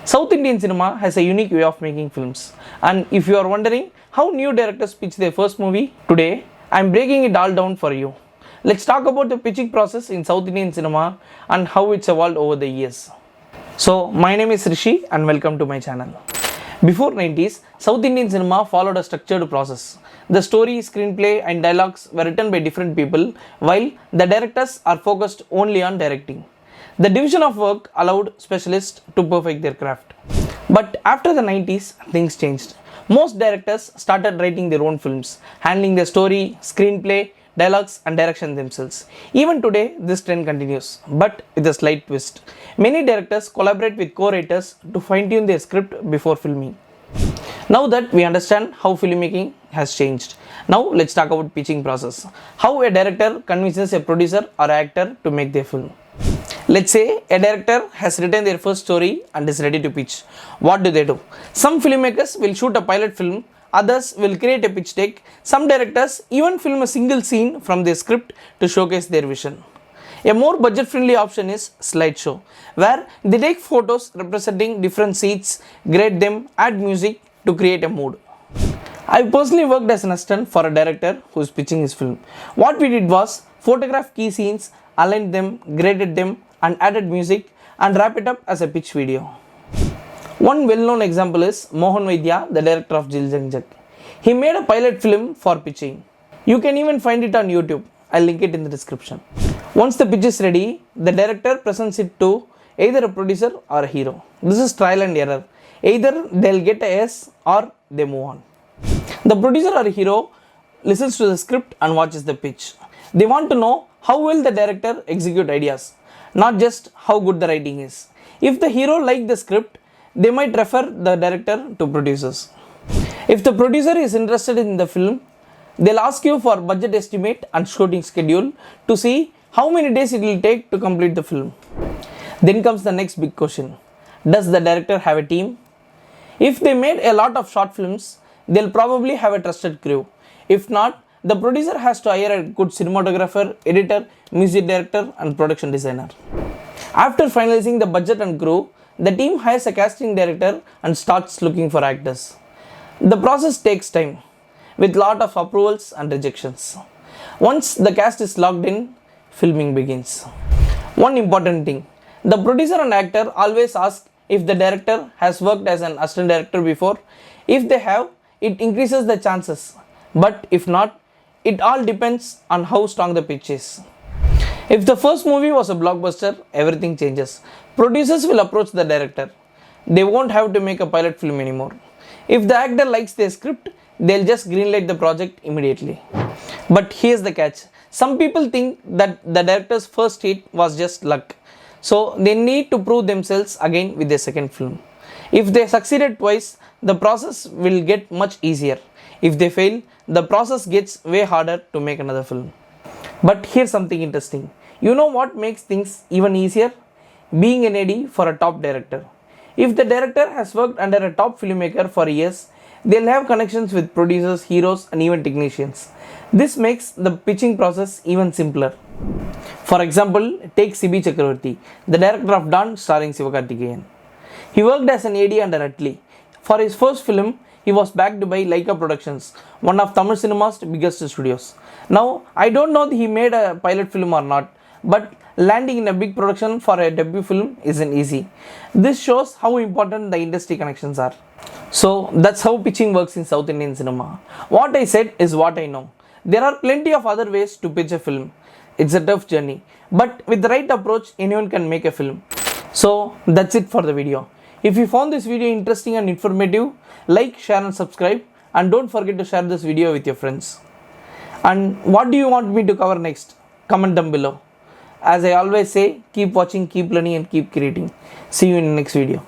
South Indian cinema has a unique way of making films, and if you are wondering how new directors pitch their first movie, today I am breaking it all down for you. Let's talk about the pitching process in South Indian cinema and how it's evolved over the years. So, my name is Rishi and welcome to my channel. Before 90s, South Indian cinema followed a structured process. The story, screenplay and dialogues were written by different people while the directors are focused only on directing. The division of work allowed specialists to perfect their craft. But after the 90s, things changed. Most directors started writing their own films, handling the story, screenplay, dialogues and direction themselves. Even today, this trend continues, but with a slight twist. Many directors collaborate with co-writers to fine-tune their script before filming. Now that we understand how filmmaking has changed, now let's talk about pitching process. How a director convinces a producer or actor to make their film. Let's say a director has written their first story and is ready to pitch. What do? Some filmmakers will shoot a pilot film, others will create a pitch deck. Some directors even film a single scene from their script to showcase their vision. A more budget-friendly option is slideshow, where they take photos representing different scenes, grade them, add music to create a mood. I personally worked as an assistant for a director who is pitching his film. What we did was photograph key scenes, aligned them, graded them, and added music and wrap it up as a pitch video. One well-known example is Mohan Vaidya, the director of Jil Jang Jak. He made a pilot film for pitching. You can even find it on YouTube. I'll link it in the description. Once the pitch is ready, the director presents it to either a producer or a hero. This is trial and error. Either they'll get a yes or they move on. The producer or hero listens to the script and watches the pitch. They want to know how will the director execute ideas, not just how good the writing is. If the hero likes the script, they might refer the director to producers. If the producer is interested in the film, they'll ask you for budget estimate and shooting schedule to see how many days it will take to complete the film. Then comes the next big question. Does the director have a team? If they made a lot of short films, they'll probably have a trusted crew. If not, the producer has to hire a good cinematographer, editor, music director and production designer. After finalizing the budget and crew, the team hires a casting director and starts looking for actors. The process takes time, with lot of approvals and rejections. Once the cast is locked in, filming begins. One important thing, the producer and actor always ask if the director has worked as an assistant director before. If they have, it increases the chances, but if not, it all depends on how strong the pitch is. If the first movie was a blockbuster, everything changes. Producers will approach the director. They won't have to make a pilot film anymore. If the actor likes their script, they'll just greenlight the project immediately. But here's the catch. Some people think that the director's first hit was just luck. So they need to prove themselves again with their second film. If they succeeded twice, the process will get much easier. If they fail, the process gets way harder to make another film. But here's something interesting. You know what makes things even easier? Being an AD for a top director. If the director has worked under a top filmmaker for years, they'll have connections with producers, heroes and even technicians. This makes the pitching process even simpler. For example, take Sibi Chakravarti, the director of Dawn starring Sivakarthikeyan. He worked as an AD under Atli. For his first film, he was backed by Laika Productions, one of Tamil cinema's biggest studios. Now, I don't know if he made a pilot film or not, but landing in a big production for a debut film isn't easy. This shows how important the industry connections are. So, that's how pitching works in South Indian cinema. What I said is what I know. There are plenty of other ways to pitch a film. It's a tough journey, but with the right approach, anyone can make a film. So, that's it for the video. If you found this video interesting and informative, like, share and subscribe, and don't forget to share this video with your friends. And what do you want me to cover next? Comment down below. As I always say, keep watching, keep learning and keep creating. See you in the next video.